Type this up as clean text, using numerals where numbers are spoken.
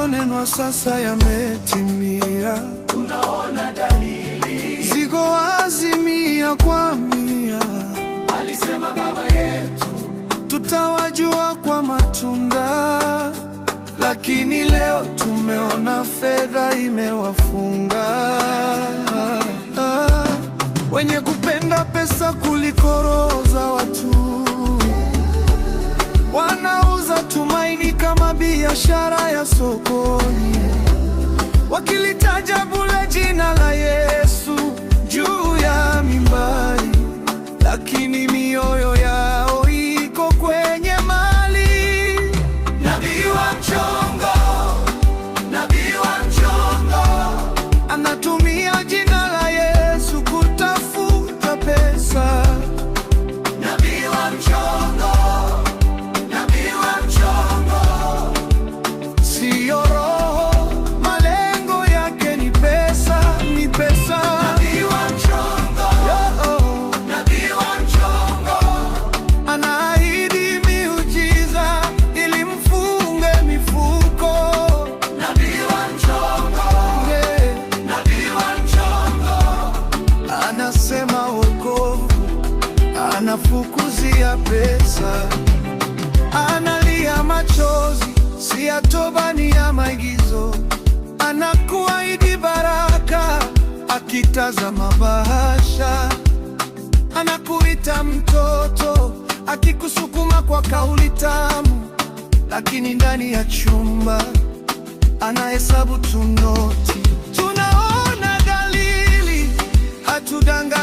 yaliyonenwa sasa yametimia. Tunaona dalili, ziko wazi mia kwa mia. Alisema Baba yetu, tutawajua kwa matunda. Lakini leo tumeona fedha imewafunga, wenye kupenda pesa kuliko roho za watu. Wanauza tumaini kama biashara ya sokoni, wakilitaja bure jina la Yesu juu ya mimbari, lakini mioyo yao iko kwenye mali. nabii wa mchongo, nabii wa mchongo, Anatumia jina la Yesu kutafuta pesa. nabii wa mchongo, nabii wa mchongo, Siyo roho, malengo yake ni pesa, ni pesa. nabii wa mchongo, Oh, nabii wa mchongo, anaahidi miujiza ili mfunge mifuko. nabii wa mchongo, Yeah. nabii wa mchongo, Anasema wokovu, anafukuzia pesa. Analia machozi, si ya toba, ni ya maigizo. Anakuahidi baraka, akitazama bahasha. Anakuita mtoto, akikusukuma kwa kauli tamu, lakini ndani ya chumba anahesabu tu noti. Tunaona dalili, hatudanganywi.